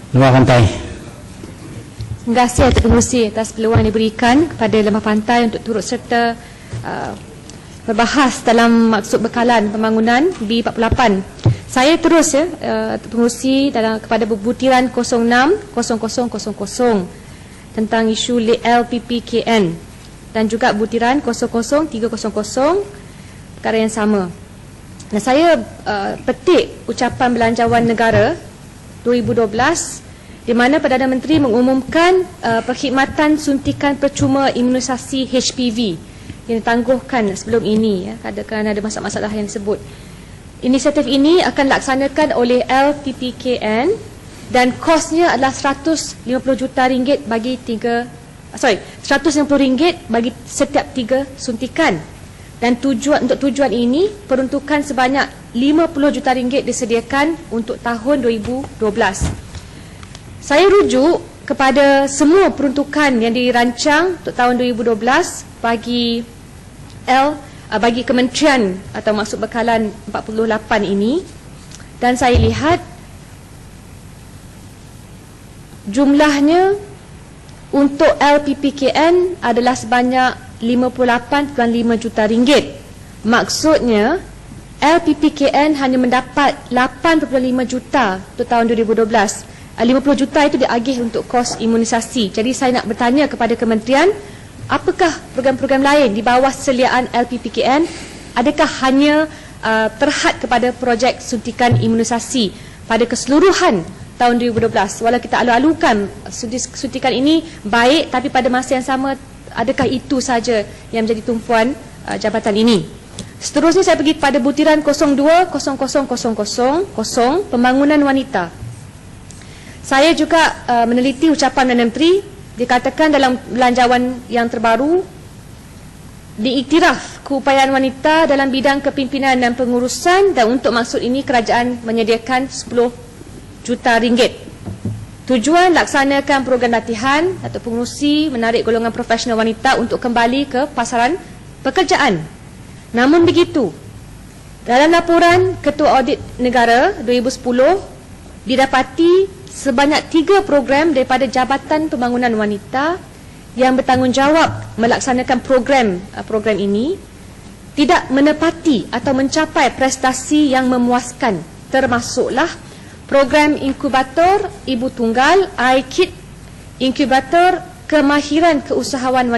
Lembah Pantai. Terima kasih Datuk Pengerusi atas peluang yang diberikan kepada Lembah Pantai untuk turut serta berbahas dalam maksud bekalan pembangunan B48. Saya terus Datuk Pengerusi kepada butiran 06-0000 tentang isu LPPKN dan juga butiran 00300 perkara yang sama. Nah, saya petik ucapan Belanjawan Negara 2012 di mana Perdana Menteri mengumumkan perkhidmatan suntikan percuma imunisasi HPV yang ditangguhkan sebelum ini kerana ada masalah-masalah yang disebut. Inisiatif ini akan dilaksanakan oleh LPPKN dan kosnya adalah RM150 juta bagi RM150 bagi setiap 3 suntikan. Dan untuk tujuan ini peruntukan sebanyak RM50 juta disediakan untuk tahun 2012. Saya rujuk kepada semua peruntukan yang dirancang untuk tahun 2012 bagi kementerian atau maksud bekalan 48 ini, dan saya lihat jumlahnya untuk LPPKN adalah sebanyak RM58.5 juta. Maksudnya LPPKN hanya mendapat 8.5 juta untuk tahun 2012. 50 juta itu diagih untuk kos imunisasi. Jadi saya nak bertanya kepada kementerian, apakah program-program lain di bawah seliaan LPPKN? Adakah hanya terhad kepada projek suntikan imunisasi pada keseluruhan tahun 2012? Walau kita alu-alukan suntikan ini baik, tapi pada masa yang sama adakah itu saja yang menjadi tumpuan jabatan ini? Seterusnya saya pergi kepada butiran 02-0000 pembangunan wanita. Saya juga meneliti ucapan Perdana Menteri. Dikatakan dalam belanjawan yang terbaru, diiktiraf keupayaan wanita dalam bidang kepimpinan dan pengurusan, dan untuk maksud ini kerajaan menyediakan RM10 juta. Tujuan laksanakan program latihan atau pengurusi menarik golongan profesional wanita untuk kembali ke pasaran pekerjaan. Namun begitu, dalam laporan Ketua Audit Negara 2010 didapati sebanyak 3 program daripada Jabatan Pembangunan Wanita yang bertanggungjawab melaksanakan program ini tidak menepati atau mencapai prestasi yang memuaskan, termasuklah program inkubator ibu tunggal iKid, inkubator kemahiran keusahawanan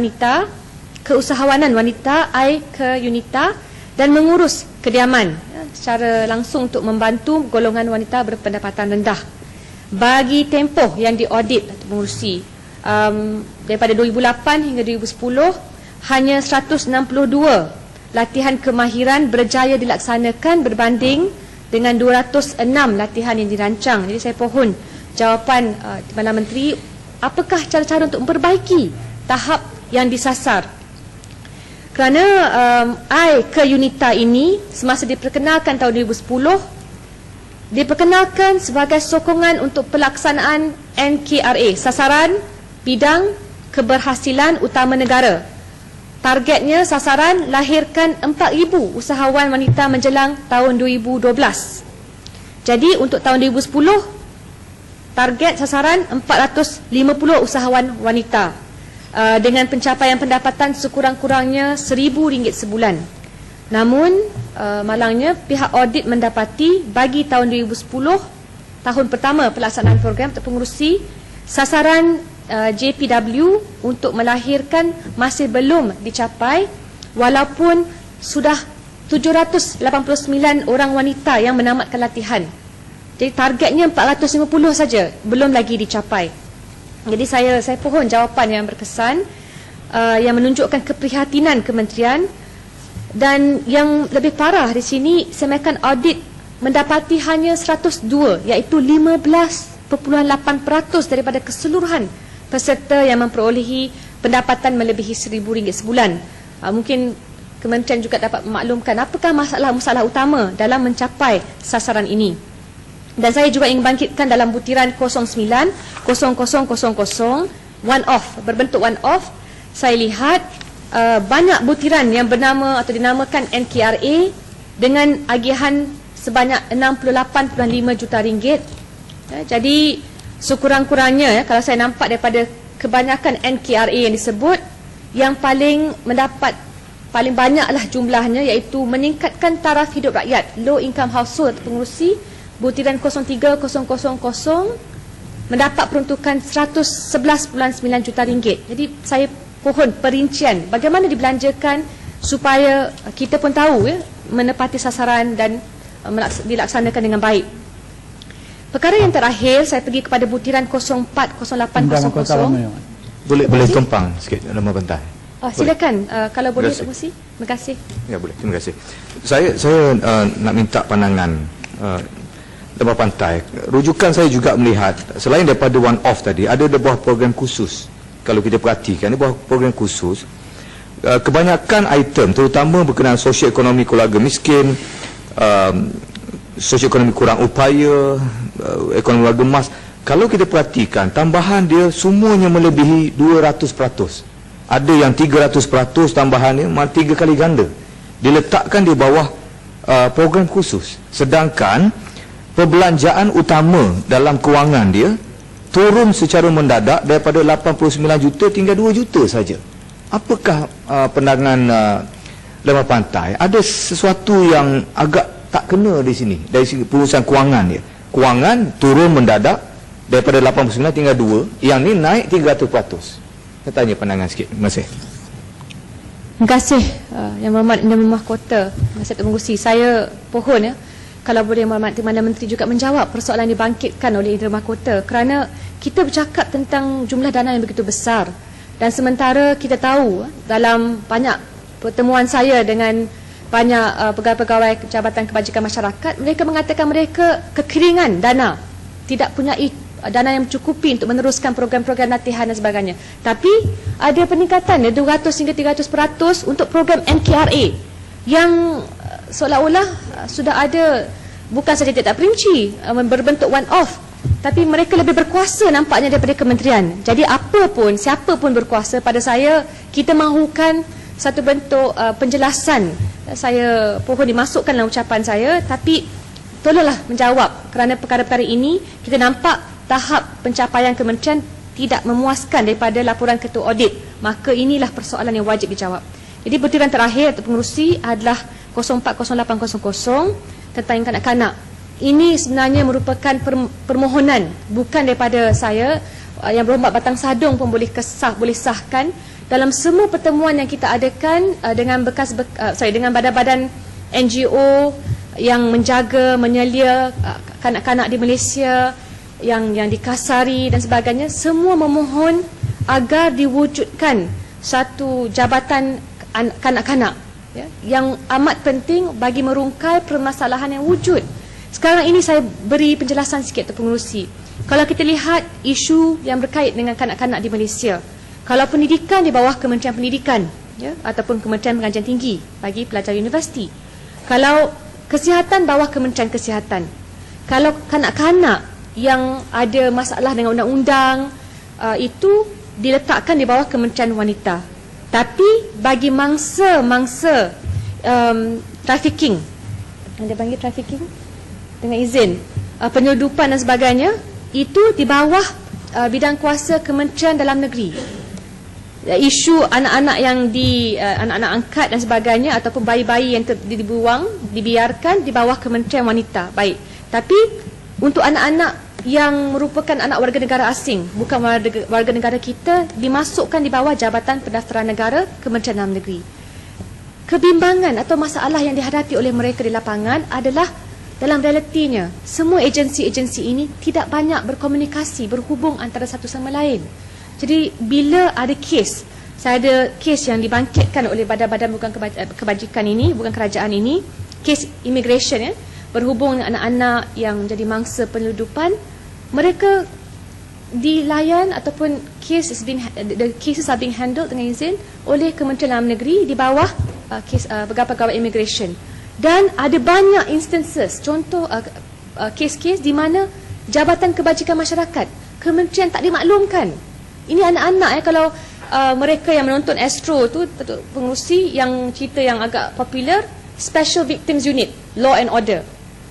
wanita iKeunita, dan mengurus kediaman secara langsung untuk membantu golongan wanita berpendapatan rendah. Bagi tempoh yang diaudit atau mengurusi daripada 2008 hingga 2010, hanya 162 latihan kemahiran berjaya dilaksanakan berbanding dengan 206 latihan yang dirancang. Jadi saya pohon jawapan Perdana Menteri, apakah cara-cara untuk memperbaiki tahap yang disasar. Kerana iKeunita ini semasa diperkenalkan tahun 2010, diperkenalkan sebagai sokongan untuk pelaksanaan NKRA, sasaran bidang keberhasilan utama negara. Targetnya sasaran lahirkan 4,000 usahawan wanita menjelang tahun 2012. Jadi untuk tahun 2010, target sasaran 450 usahawan wanita dengan pencapaian pendapatan sekurang-kurangnya RM1,000 sebulan. Namun malangnya pihak audit mendapati bagi tahun 2010, tahun pertama pelaksanaan program terpengurusi, sasaran JPW untuk melahirkan masih belum dicapai, walaupun sudah 789 orang wanita yang menamatkan latihan. Jadi targetnya 450 saja, belum lagi dicapai. Jadi saya pohon jawapan yang berkesan, yang menunjukkan keprihatinan kementerian. Dan yang lebih parah di sini, semakan audit mendapati hanya 102, iaitu 15.8% daripada keseluruhan peserta yang memperolehi pendapatan melebihi RM1,000 sebulan. Mungkin kementerian juga dapat memaklumkan apakah masalah-masalah utama dalam mencapai sasaran ini. Dan saya juga ingin bangkitkan dalam butiran 09-0000 one-off, berbentuk one-off. Saya lihat banyak butiran yang bernama atau dinamakan NKRA dengan agihan sebanyak RM68.5 juta. Jadi sekurang-kurangnya kalau saya nampak daripada kebanyakan NKRA yang disebut, yang paling banyaklah jumlahnya iaitu meningkatkan taraf hidup rakyat, low income household atau pengurusi, butiran 03000 mendapat peruntukan 111.9 juta ringgit. Jadi saya pohon perincian bagaimana dibelanjakan supaya kita pun tahu menepati sasaran dan dilaksanakan dengan baik. Perkara yang terakhir, saya pergi kepada butiran 040800. Boleh tumpang sikit nama bantai. Silakan, kalau boleh Terima kasih. Terima kasih. Ya, boleh. Terima kasih. Saya nak minta pandangan Lebah Pantai. Rujukan saya juga melihat selain daripada one off tadi, ada sebuah program khusus. Kalau kita perhatikan, sebuah program khusus. Kebanyakan item terutama berkenaan sosioekonomi keluarga miskin, sosioekonomi kurang upaya, ekonomi keluarga emas. Kalau kita perhatikan, tambahan dia semuanya melebihi 200%. Ada yang 300% tambahannya, 3 kali ganda. Diletakkan di bawah program khusus. Sedangkan perbelanjaan utama dalam kewangan dia turun secara mendadak daripada 89 juta tinggal 2 juta saja. Apakah pandangan Lebah Pantai? Ada sesuatu yang agak tak kena di sini dari segi perusahaan kewangan dia. Kewangan turun mendadak daripada 89 tinggal 2, yang ni naik 300%. Saya tanya pandangan sikit. Terima kasih. Terima kasih Yang Berhormat Indra Mahkota. Terima kasih Tuan Pengerusi. Saya pohon kalau boleh Yang Berhormat Timbalan Menteri juga menjawab persoalan yang dibangkitkan oleh Indra Mahkota, kerana kita bercakap tentang jumlah dana yang begitu besar dan sementara kita tahu dalam banyak pertemuan saya dengan banyak pegawai-pegawai Jabatan Kebajikan Masyarakat, mereka mengatakan mereka kekeringan dana, tidak punya dana yang mencukupi untuk meneruskan program-program latihan dan sebagainya. Tapi ada peningkatan 200 hingga 300% untuk program NKRA yang seolah-olah sudah ada, bukan saja tidak perinci, berbentuk one off, tapi mereka lebih berkuasa nampaknya daripada kementerian. Jadi apa pun, siapa pun berkuasa, pada saya kita mahukan satu bentuk penjelasan. Saya pohon dimasukkan dalam ucapan saya, tapi tolonglah menjawab, kerana perkara-perkara ini kita nampak tahap pencapaian kementerian tidak memuaskan daripada laporan ketua audit. Maka inilah persoalan yang wajib dijawab. Jadi butiran terakhir atau pengerusi adalah 040800 tentang kanak-kanak. Ini sebenarnya merupakan permohonan bukan daripada saya. Yang Berhormat Batang Sadong pun boleh sahkan dalam semua pertemuan yang kita adakan dengan dengan badan-badan NGO yang menjaga, menyelia kanak-kanak di Malaysia yang dikasari dan sebagainya, semua memohon agar diwujudkan satu jabatan kanak-kanak yang amat penting bagi merungkai permasalahan yang wujud. Sekarang ini saya beri penjelasan sikit Tuan Pengerusi. Kalau kita lihat isu yang berkait dengan kanak-kanak di Malaysia, kalau pendidikan di bawah Kementerian Pendidikan ataupun Kementerian Pengajian Tinggi bagi pelajar universiti, kalau kesihatan bawah Kementerian Kesihatan, kalau kanak-kanak yang ada masalah dengan undang-undang itu diletakkan di bawah Kementerian Wanita. Tapi bagi mangsa trafficking, dia panggil trafficking dengan izin, penyeludupan dan sebagainya, itu di bawah bidang kuasa Kementerian Dalam Negeri. Isu anak-anak yang anak-anak angkat dan sebagainya ataupun bayi-bayi yang dibuang, dibiarkan di bawah Kementerian Wanita. Baik. Tapi untuk anak-anak yang merupakan anak warga negara asing, bukan warga negara kita, dimasukkan di bawah Jabatan Pendaftaran Negara Kementerian Dalam Negeri. Kebimbangan atau masalah yang dihadapi oleh mereka di lapangan adalah dalam realitinya semua agensi-agensi ini tidak banyak berkomunikasi, berhubung antara satu sama lain. Jadi bila ada kes, saya ada kes yang dibangkitkan oleh badan-badan bukan kebajikan ini, bukan kerajaan ini, kes immigration berhubung dengan anak-anak yang menjadi mangsa penyeludupan, mereka dilayan ataupun the cases are being handled dengan izin oleh Kementerian Dalam Negeri di bawah pegawai immigration. Dan ada banyak instances, contoh kes-kes di mana Jabatan Kebajikan Masyarakat, kementerian tak dimaklumkan. Ini anak-anak kalau mereka yang menonton Astro tu, pengurusi yang cerita yang agak popular, Special Victims Unit, Law and Order,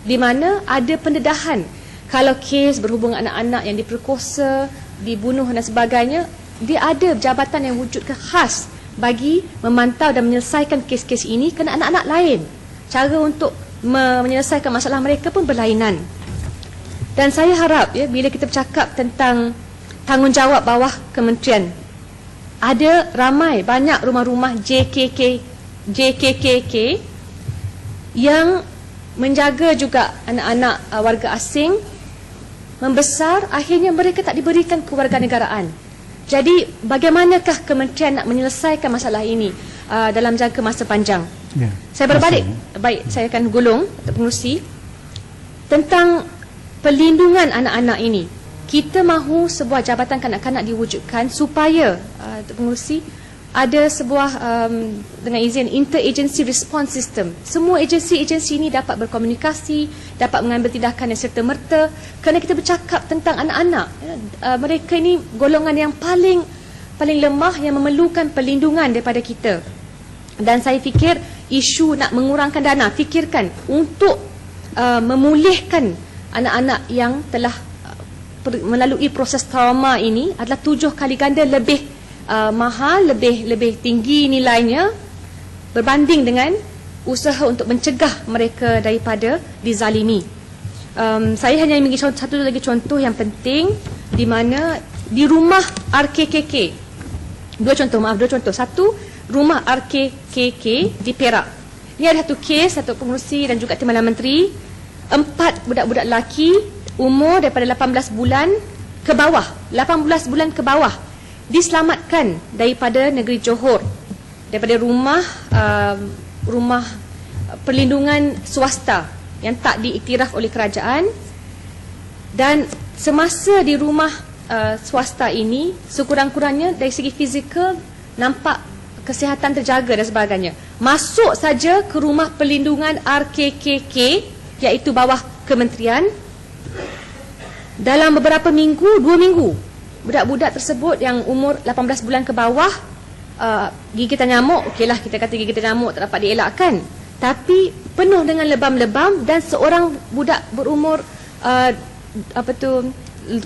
di mana ada pendedahan. Kalau kes berhubung anak-anak yang diperkosa, dibunuh dan sebagainya, dia ada jabatan yang wujud khas bagi memantau dan menyelesaikan kes-kes ini kerana anak-anak lain. Cara untuk menyelesaikan masalah mereka pun berlainan. Dan saya harap ya, bila kita bercakap tentang tanggungjawab bawah kementerian, ada banyak rumah-rumah JKKK yang menjaga juga anak-anak warga asing membesar, akhirnya mereka tak diberikan kewarganegaraan. Jadi bagaimanakah kementerian nak menyelesaikan masalah ini dalam jangka masa panjang? Ya, Saya berbalik, baik, saya akan gulung atau pengurusi tentang perlindungan anak-anak ini. Kita mahu sebuah jabatan kanak-kanak diwujudkan supaya pengurusi ada sebuah dengan izin interagency response system. Semua agensi-agensi ini dapat berkomunikasi, dapat mengambil tindakan yang serta-merta kerana kita bercakap tentang anak-anak. Mereka ini golongan yang paling lemah yang memerlukan perlindungan daripada kita. Dan saya fikir isu nak mengurangkan dana, fikirkan untuk memulihkan anak-anak yang telah melalui proses trauma ini adalah 7 kali ganda lebih mahal, lebih tinggi nilainya berbanding dengan usaha untuk mencegah mereka daripada dizalimi. Saya hanya ingin bagi satu lagi contoh yang penting di mana di rumah RKKK. Dua contoh. Satu, rumah RKKK di Perak. Ini ada satu kes, satu pengurusi dan juga Timbalan Menteri. 4 budak-budak lelaki umur daripada 18 bulan ke bawah, 18 bulan ke bawah diselamatkan daripada negeri Johor, daripada rumah perlindungan swasta yang tak diiktiraf oleh kerajaan. Dan semasa di rumah swasta ini, sekurang-kurangnya dari segi fizikal nampak kesihatan terjaga dan sebagainya. Masuk saja ke rumah perlindungan RKKK, iaitu bawah kementerian, dalam beberapa minggu, 2 minggu, budak-budak tersebut yang umur 18 bulan ke bawah, gigitan nyamuk, okeylah kita kata gigitan nyamuk tak dapat dielakkan, tapi penuh dengan lebam-lebam, dan seorang budak berumur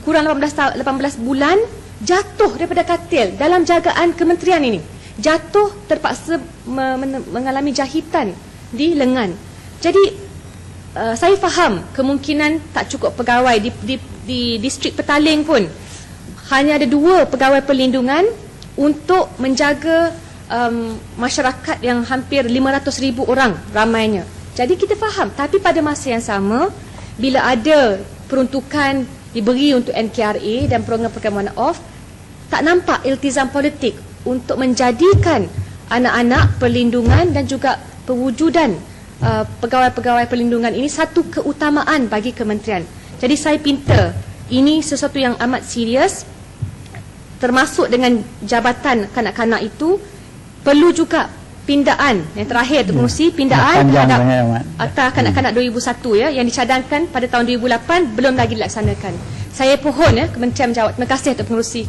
kurang 18 bulan jatuh daripada katil dalam jagaan kementerian ini. Jatuh, terpaksa mengalami jahitan di lengan. Jadi saya faham kemungkinan tak cukup pegawai di distrik Petaling pun hanya ada 2 pegawai perlindungan untuk menjaga masyarakat yang hampir 500,000 orang ramainya. Jadi kita faham, tapi pada masa yang sama, bila ada peruntukan diberi untuk NKRA dan program-program one-off, tak nampak iltizam politik untuk menjadikan anak-anak perlindungan dan juga pewujudan pegawai-pegawai perlindungan ini satu keutamaan bagi kementerian. Jadi saya pinta, ini sesuatu yang amat serius, termasuk dengan jabatan kanak-kanak itu perlu juga pindaan yang terakhir untuk pengurusi, pindaan terhadap Akta Kanak-Kanak 2001 ya, yang dicadangkan pada tahun 2008 belum lagi dilaksanakan. Saya pohon ya kementerian menjawab. Terima kasih untuk pengurusi.